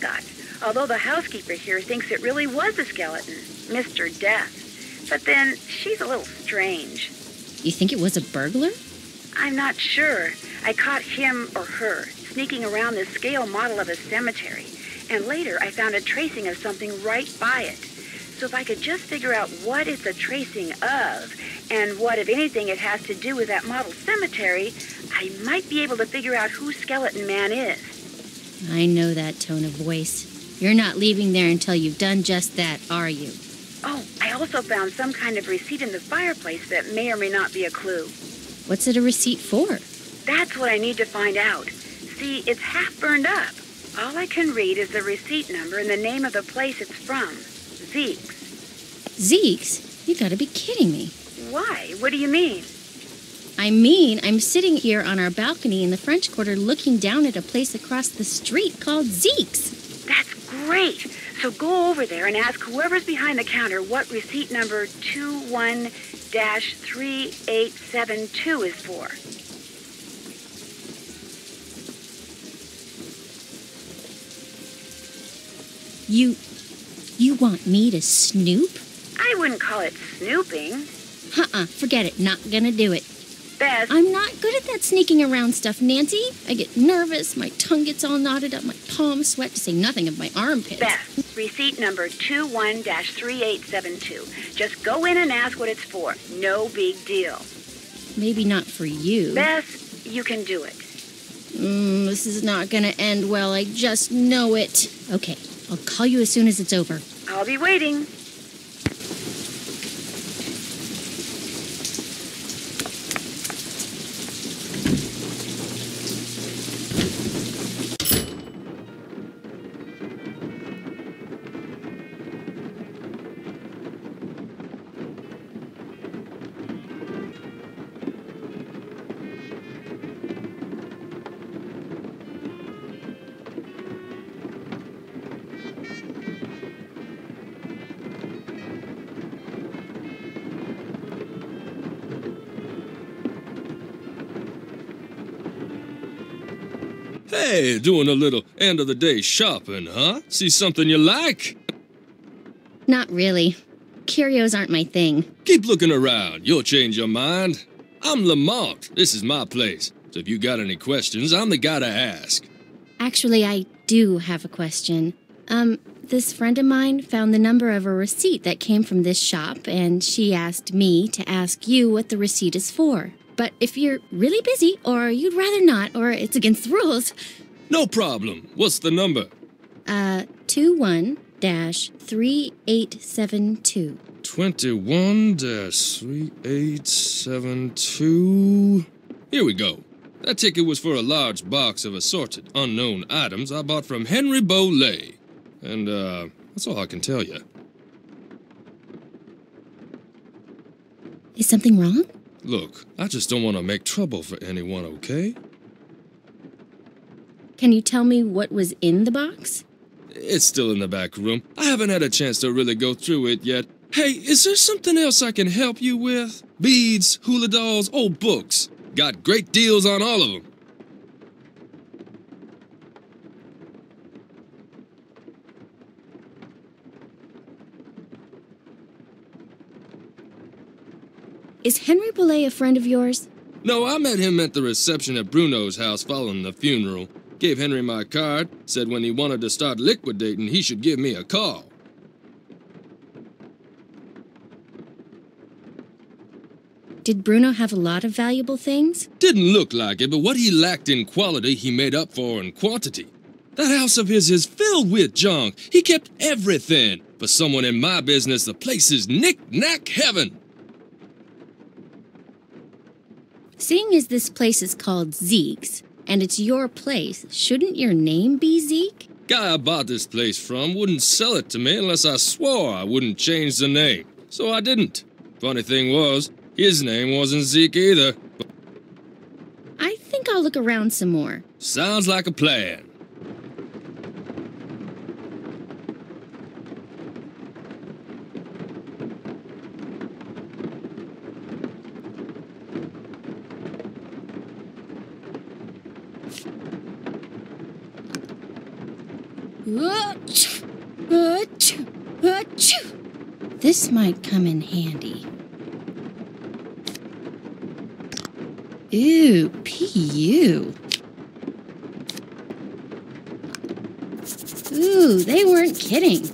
mascot, although the housekeeper here thinks it really was a skeleton, Mr. Death. But then, she's a little strange. You think it was a burglar? I'm not sure. I caught him or her sneaking around this scale model of a cemetery, and later I found a tracing of something right by it. So if I could just figure out what it's a tracing of, and what, if anything, it has to do with that model cemetery, I might be able to figure out who Skeleton Man is. I know that tone of voice. You're not leaving there until you've done just that, are you? Oh, I also found some kind of receipt in the fireplace that may or may not be a clue. What's it a receipt for? That's what I need to find out. See, it's half burned up. All I can read is the receipt number and the name of the place it's from. Zeke's. Zeke's? You gotta be kidding me. Why? What do you mean? I mean, I'm sitting here on our balcony in the French Quarter looking down at a place across the street called Zeke's. That's great. So go over there and ask whoever's behind the counter what receipt number 21-3872 is for. You want me to snoop? I wouldn't call it snooping. Forget it. Not gonna do it. Beth. I'm not good at that sneaking around stuff, Nancy. I get nervous, my tongue gets all knotted up, my palms sweat, to say nothing of my armpits. Beth, receipt number 21-3872. Just go in and ask what it's for. No big deal. Maybe not for you. Beth, you can do it. This is not gonna end well. I just know it. Okay, I'll call you as soon as it's over. I'll be waiting. Hey, doing a little end-of-the-day shopping, huh? See something you like? Not really. Curios aren't my thing. Keep looking around. You'll change your mind. I'm Lamont. This is my place. So if you got any questions, I'm the guy to ask. Actually, I do have a question. This friend of mine found the number of a receipt that came from this shop, and she asked me to ask you what the receipt is for. But if you're really busy, or you'd rather not, or it's against the rules... No problem. What's the number? 21-3872. 21-3872... Here we go. That ticket was for a large box of assorted unknown items I bought from Henry Boley. And, that's all I can tell you. Is something wrong? Look, I just don't want to make trouble for anyone, okay? Can you tell me what was in the box? It's still in the back room. I haven't had a chance to really go through it yet. Hey, is there something else I can help you with? Beads, hula dolls, old books. Got great deals on all of them. Is Henry Boley a friend of yours? No, I met him at the reception at Bruno's house following the funeral. Gave Henry my card, said when he wanted to start liquidating, he should give me a call. Did Bruno have a lot of valuable things? Didn't look like it, but what he lacked in quality, he made up for in quantity. That house of his is filled with junk. He kept everything. For someone in my business, the place is knick-knack heaven. Seeing as this place is called Zeke's, and it's your place, shouldn't your name be Zeke? Guy I bought this place from wouldn't sell it to me unless I swore I wouldn't change the name. So I didn't. Funny thing was, his name wasn't Zeke either. I think I'll look around some more. Sounds like a plan. This might come in handy. Ooh, P.U. Ooh, they weren't kidding.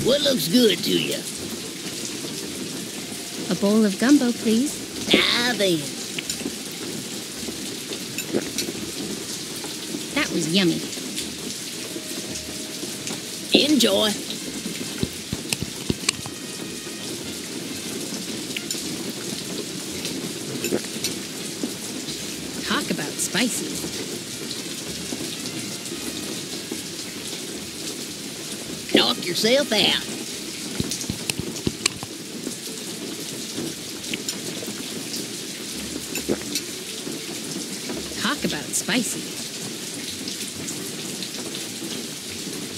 What looks good to you? A bowl of gumbo, please. Dive in. That was yummy. Enjoy. Talk about spicy. Knock yourself out. Talk about spicy.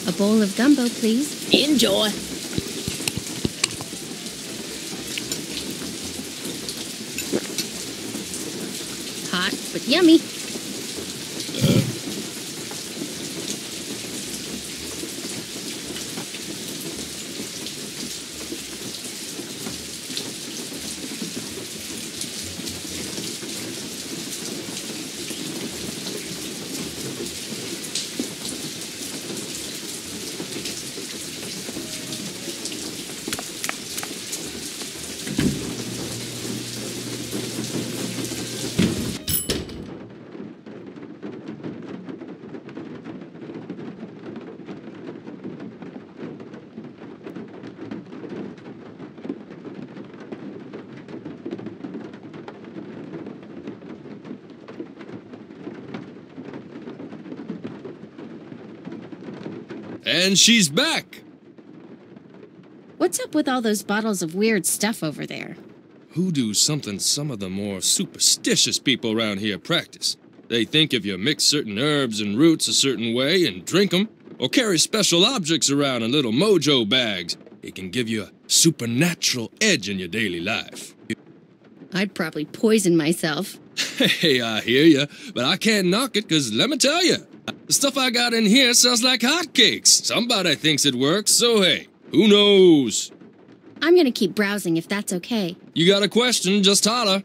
A bowl of gumbo, please. Enjoy. Hot, but yummy. And she's back! What's up with all those bottles of weird stuff over there? Hoodoo's something some of the more superstitious people around here practice. They think if you mix certain herbs and roots a certain way and drink them, or carry special objects around in little mojo bags, it can give you a supernatural edge in your daily life. I'd probably poison myself. Hey, I hear ya, but I can't knock it, 'cause let me tell ya, the stuff I got in here sells like hotcakes. Somebody thinks it works, so hey, who knows? I'm gonna keep browsing if that's okay. You got a question, just holler.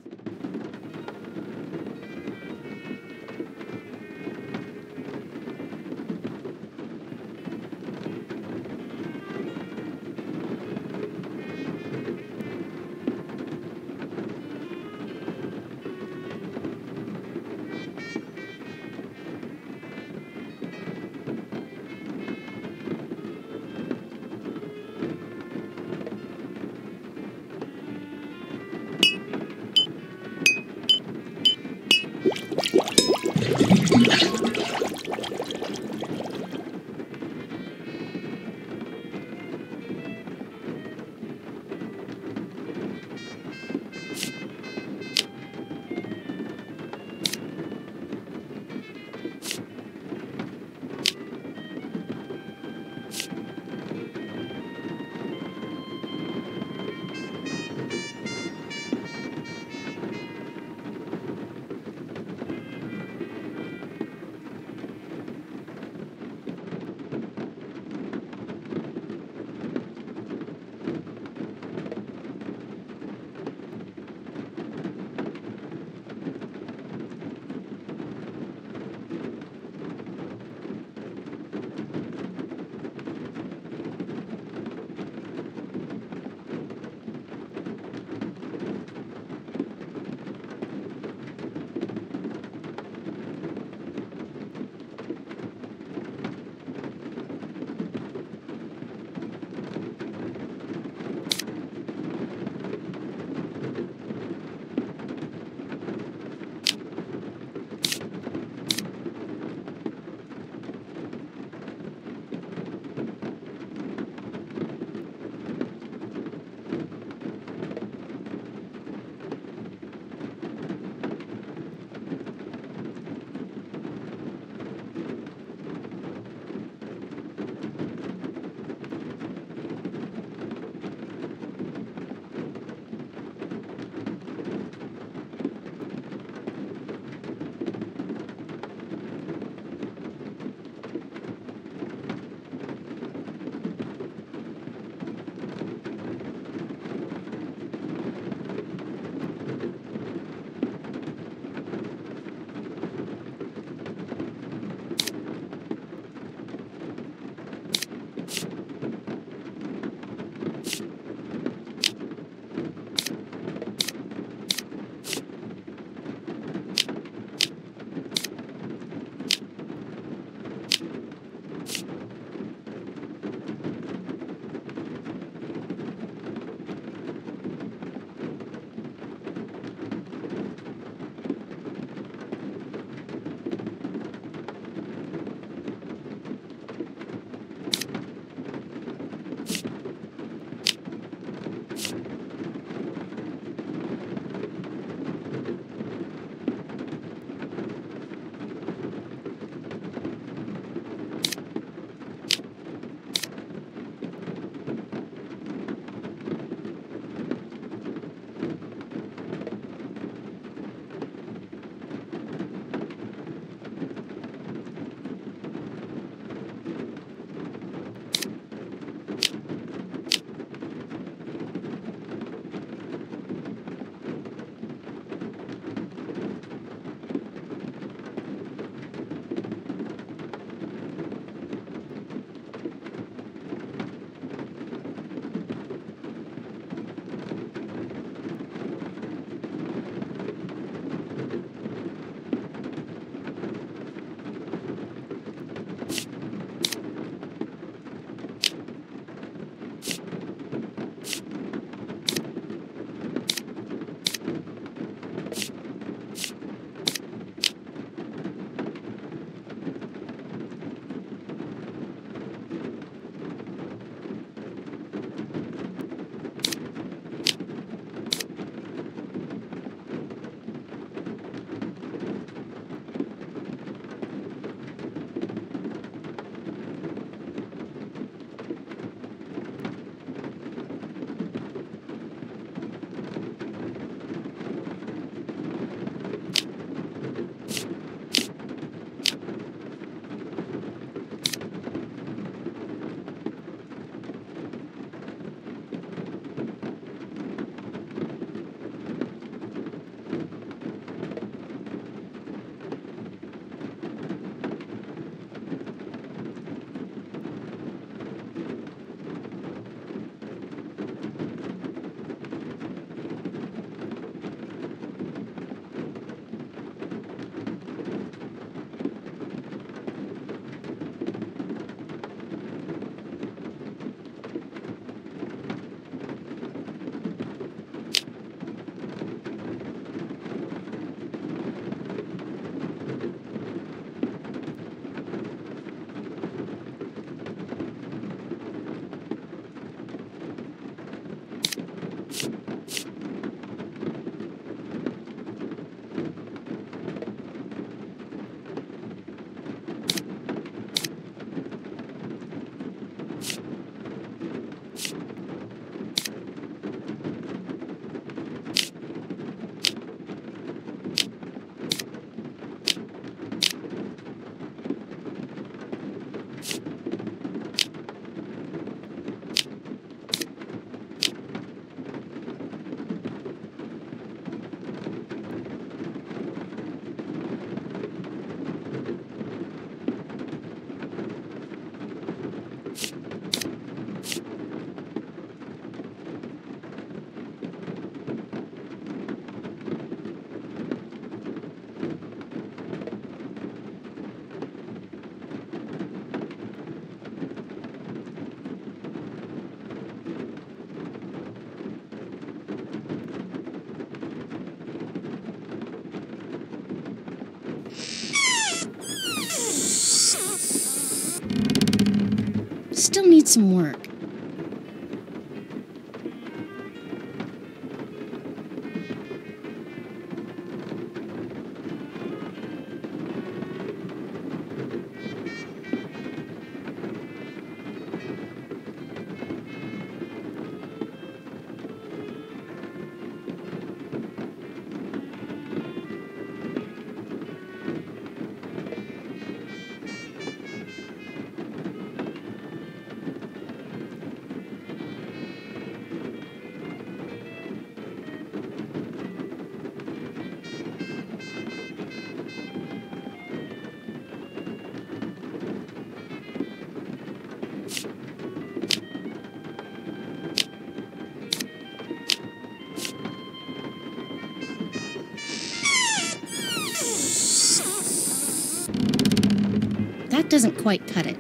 still need some work. That doesn't quite cut it.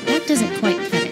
That doesn't quite cut it.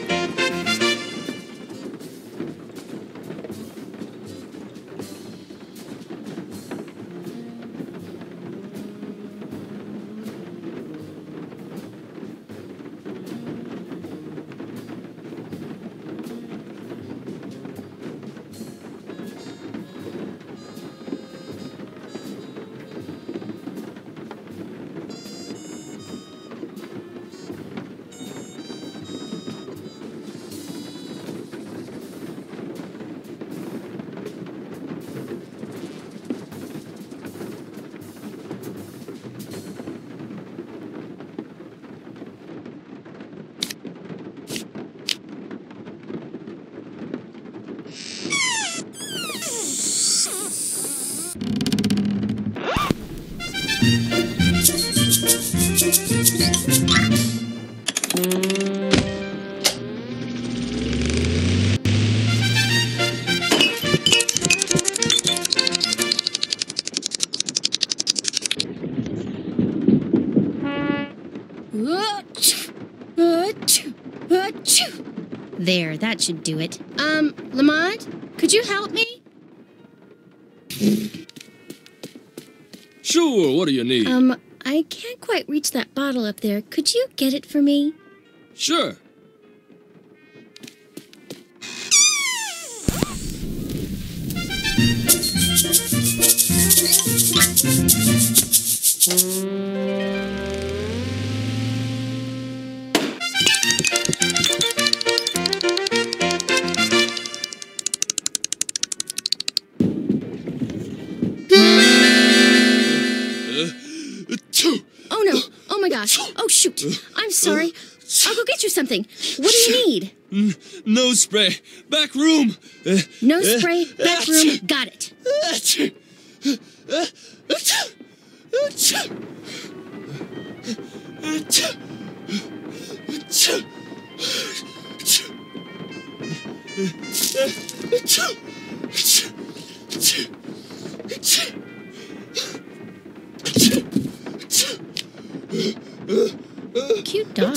There, that should do it. Lamont, could you help me? Sure, what do you need? I can't quite reach that bottle up there. Could you get it for me? Sure. Oh no! Oh my gosh! Oh shoot! I'm sorry. I'll go get you something. What do you need? Nose spray. Back room. No spray, back room. Got it. Cute dog.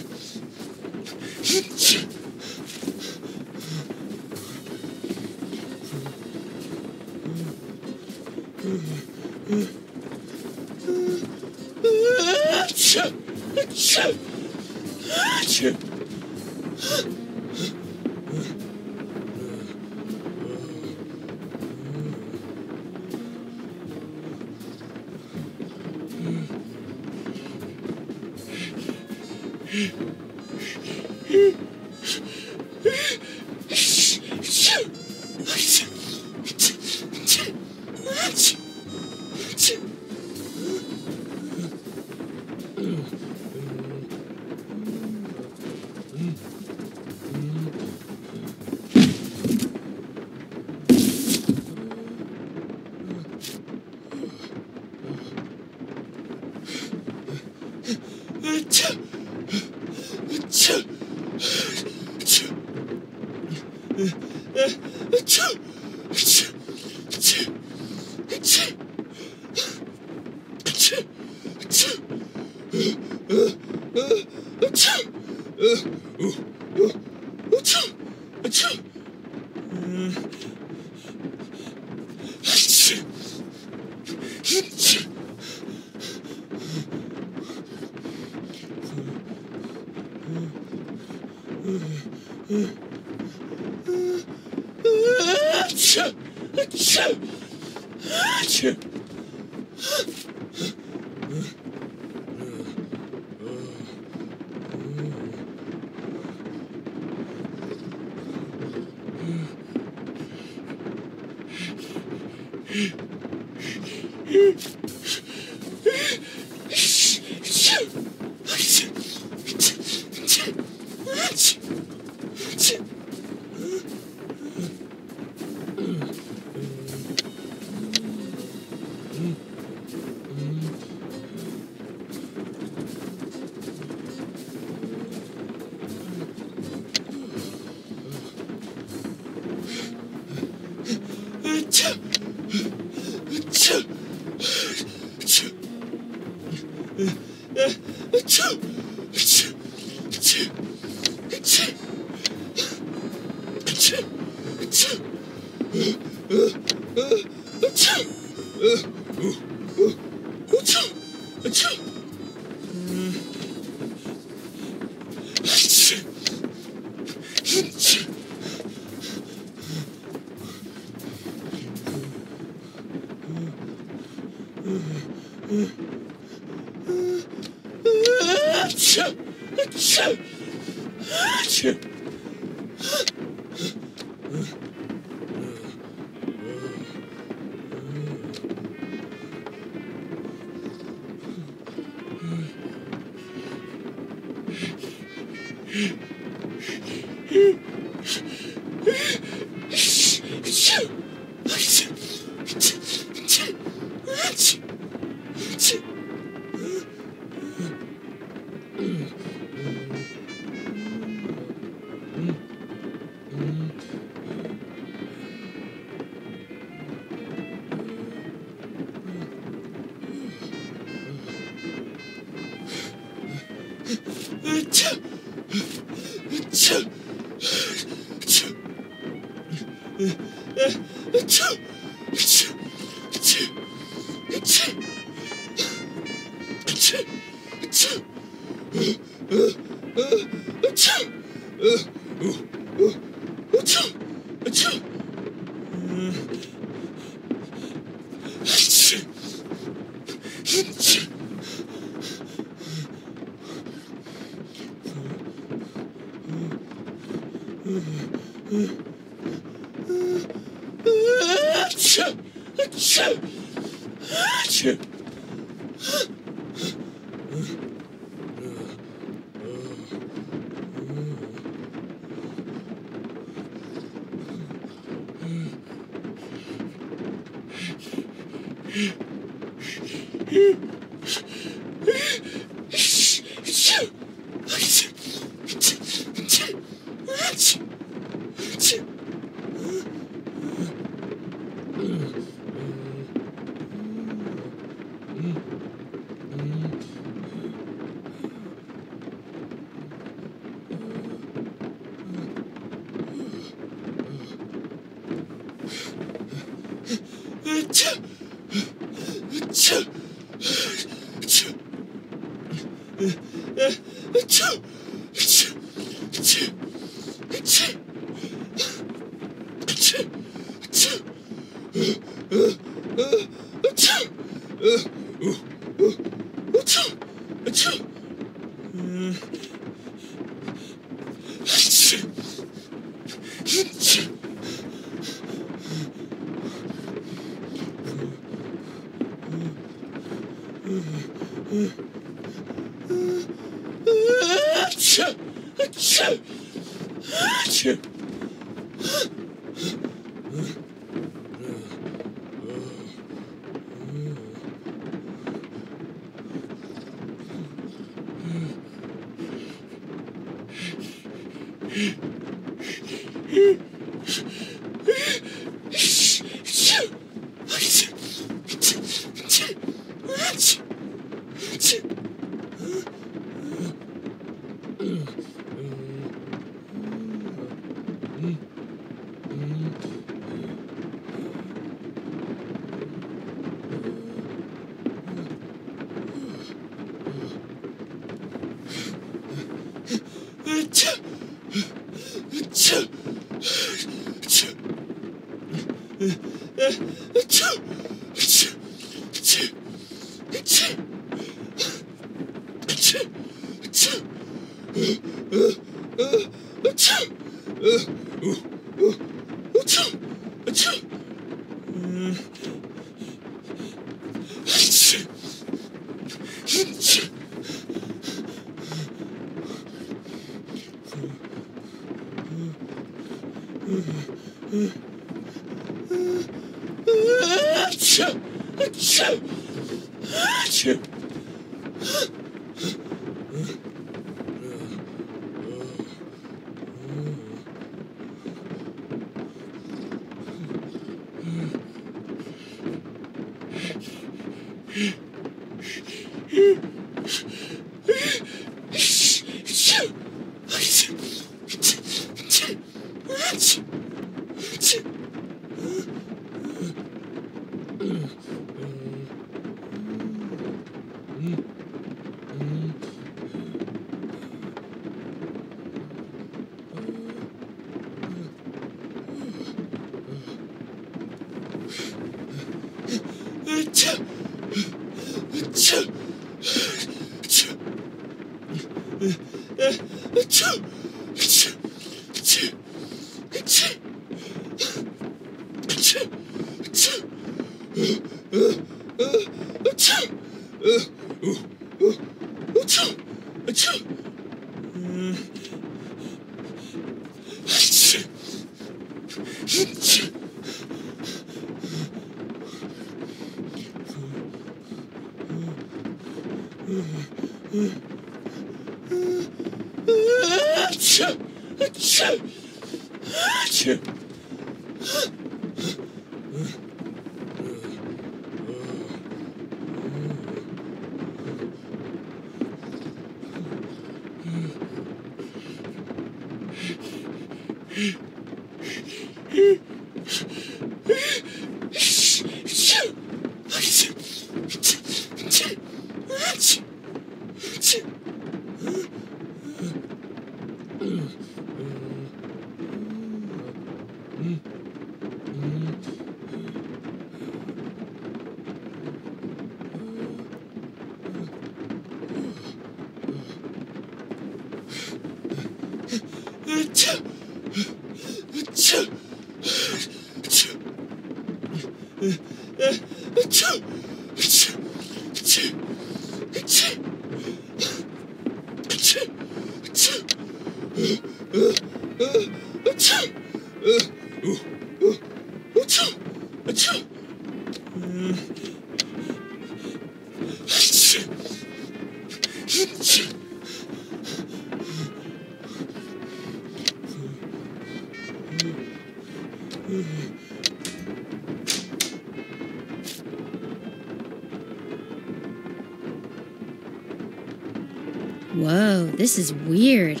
Whoa, this is weird.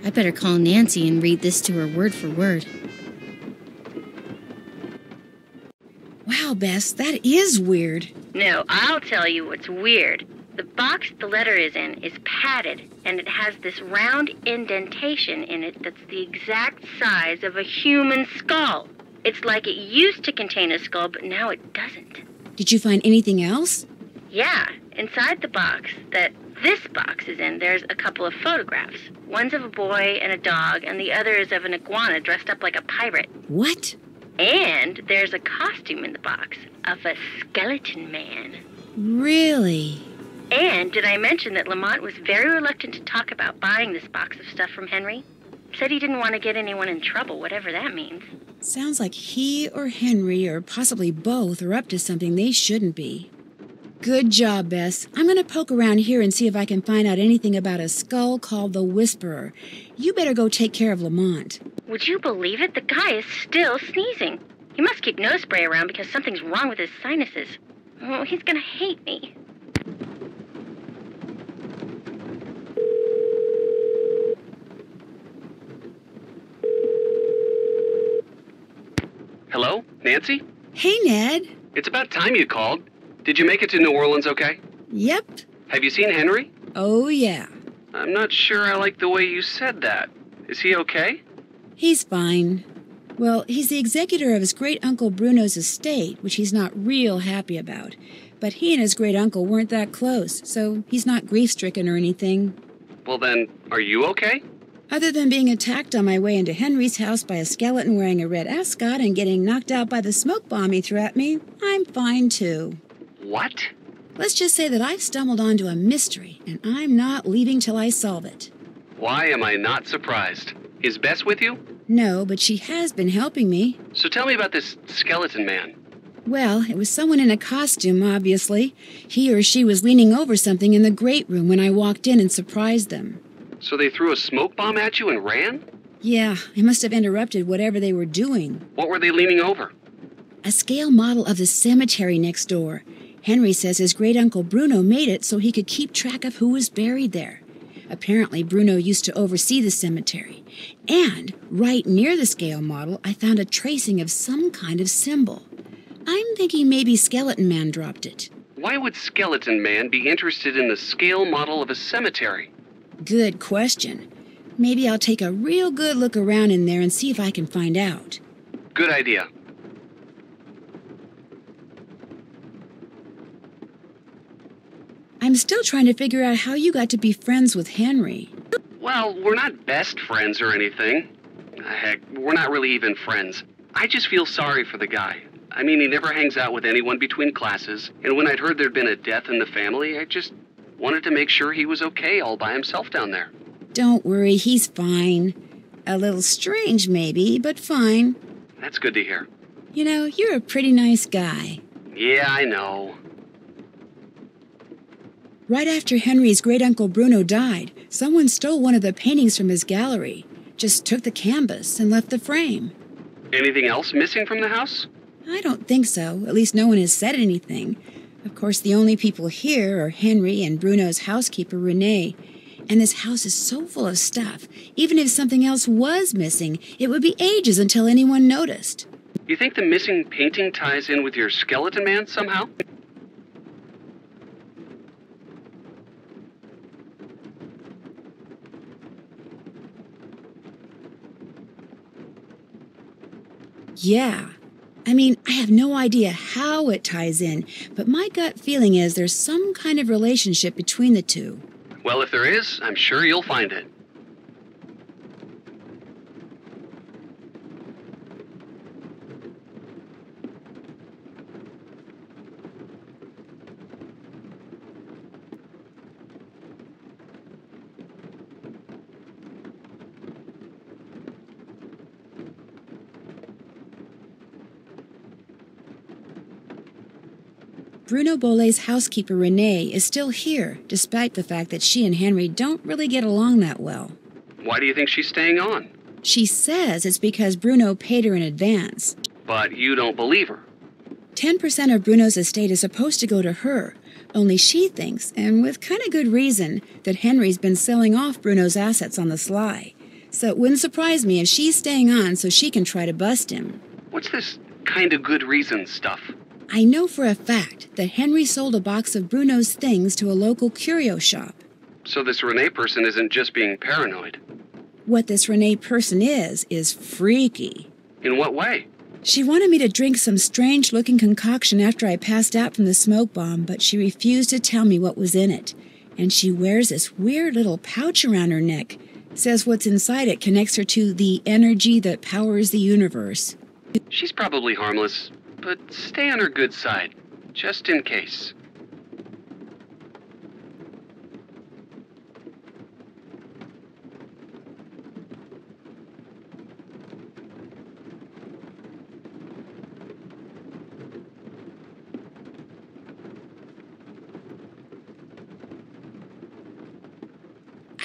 I better call Nancy and read this to her word for word. Wow, Bess, that is weird. No, I'll tell you what's weird. The box the letter is in is padded, and it has this round indentation in it that's the exact size of a human skull. It's like it used to contain a skull, but now it doesn't. Did you find anything else? Yeah, inside the box, that this box is in, there's a couple of photographs. One's of a boy and a dog, and the other is of an iguana dressed up like a pirate. What? And there's a costume in the box of a skeleton man. Really? And did I mention that Lamont was very reluctant to talk about buying this box of stuff from Henry? Said he didn't want to get anyone in trouble, whatever that means. Sounds like he or Henry, or possibly both, are up to something they shouldn't be. Good job, Bess. I'm going to poke around here and see if I can find out anything about a skull called the Whisperer. You better go take care of Lamont. Would you believe it? The guy is still sneezing. He must keep nose spray around because something's wrong with his sinuses. Oh, he's going to hate me. Hello, Nancy? Hey, Ned. It's about time you called. Did you make it to New Orleans okay? Yep. Have you seen Henry? Oh, yeah. I'm not sure I like the way you said that. Is he okay? He's fine. Well, he's the executor of his great-uncle Bruno's estate, which he's not real happy about. But he and his great-uncle weren't that close, so he's not grief-stricken or anything. Well then, are you okay? Other than being attacked on my way into Henry's house by a skeleton wearing a red ascot and getting knocked out by the smoke bomb he threw at me, I'm fine too. What? Let's just say that I've stumbled onto a mystery, and I'm not leaving till I solve it. Why am I not surprised? Is Bess with you? No, but she has been helping me. So tell me about this skeleton man. Well, it was someone in a costume, obviously. He or she was leaning over something in the great room when I walked in and surprised them. So they threw a smoke bomb at you and ran? Yeah, I must have interrupted whatever they were doing. What were they leaning over? A scale model of the cemetery next door. Henry says his great-uncle Bruno made it so he could keep track of who was buried there. Apparently, Bruno used to oversee the cemetery. And right near the scale model, I found a tracing of some kind of symbol. I'm thinking maybe Skeleton Man dropped it. Why would Skeleton Man be interested in the scale model of a cemetery? Good question. Maybe I'll take a real good look around in there and see if I can find out. Good idea. I'm still trying to figure out how you got to be friends with Henry. Well, we're not best friends or anything. Heck, we're not really even friends. I just feel sorry for the guy. I mean, he never hangs out with anyone between classes, and when I'd heard there'd been a death in the family, I just wanted to make sure he was okay all by himself down there. Don't worry, he's fine. A little strange, maybe, but fine. That's good to hear. You know, you're a pretty nice guy. Yeah, I know. Right after Henry's great-uncle Bruno died, someone stole one of the paintings from his gallery, just took the canvas and left the frame. Anything else missing from the house? I don't think so. At least no one has said anything. Of course, the only people here are Henry and Bruno's housekeeper, Renee. And this house is so full of stuff. Even if something else was missing, it would be ages until anyone noticed. You think the missing painting ties in with your skeleton man somehow? Yeah. I mean, I have no idea how it ties in, but my gut feeling is there's some kind of relationship between the two. Well, if there is, I'm sure you'll find it. Bruno Bolet's housekeeper, Renee, is still here, despite the fact that she and Henry don't really get along that well. Why do you think she's staying on? She says it's because Bruno paid her in advance. But you don't believe her. 10% of Bruno's estate is supposed to go to her, only she thinks, and with kind of good reason, that Henry's been selling off Bruno's assets on the sly. So it wouldn't surprise me if she's staying on so she can try to bust him. What's this kind of good reason stuff? I know for a fact that Henry sold a box of Bruno's things to a local curio shop. So this Renee person isn't just being paranoid. What this Renee person is freaky. In what way? She wanted me to drink some strange-looking concoction after I passed out from the smoke bomb, but she refused to tell me what was in it. And she wears this weird little pouch around her neck. Says what's inside it connects her to the energy that powers the universe. She's probably harmless, but stay on her good side, just in case.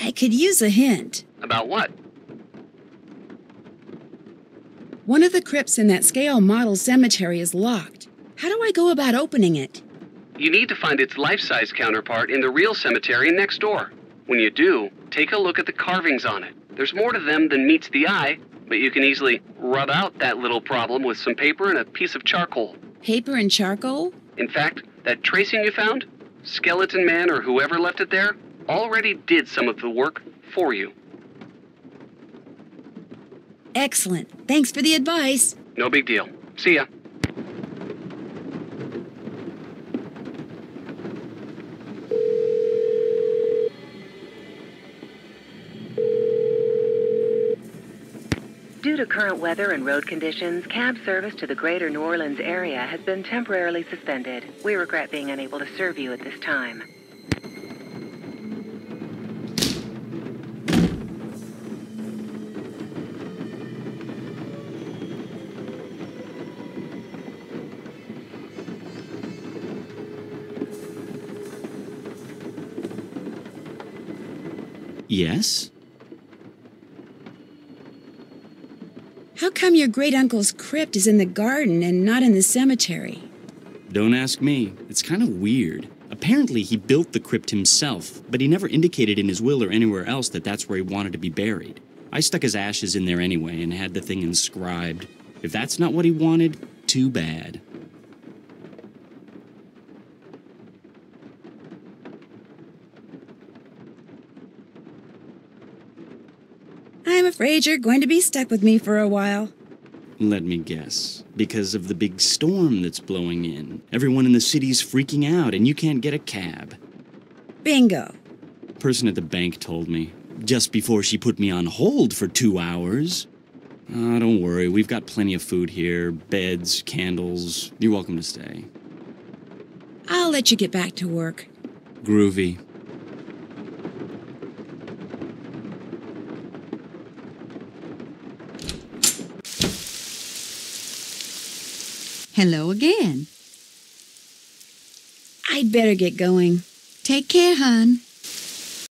I could use a hint. About what? One of the crypts in that scale model cemetery is locked. How do I go about opening it? You need to find its life-size counterpart in the real cemetery next door. When you do, take a look at the carvings on it. There's more to them than meets the eye, but you can easily rub out that little problem with some paper and a piece of charcoal. Paper and charcoal? In fact, that tracing you found, Skeleton Man or whoever left it there, already did some of the work for you. Excellent. Thanks for the advice. No big deal. See ya. Due to current weather and road conditions, cab service to the greater New Orleans area has been temporarily suspended. We regret being unable to serve you at this time. Yes? How come your great-uncle's crypt is in the garden and not in the cemetery? Don't ask me. It's kind of weird. Apparently, he built the crypt himself, but he never indicated in his will or anywhere else that that's where he wanted to be buried. I stuck his ashes in there anyway and had the thing inscribed. If that's not what he wanted, too bad. I'm afraid you're going to be stuck with me for a while. Let me guess. Because of the big storm that's blowing in. Everyone in the city's freaking out and you can't get a cab. Bingo. Person at the bank told me. Just before she put me on hold for 2 hours. Oh, don't worry. We've got plenty of food here. Beds, candles. You're welcome to stay. I'll let you get back to work. Groovy. Hello again. I'd better get going. Take care, hon.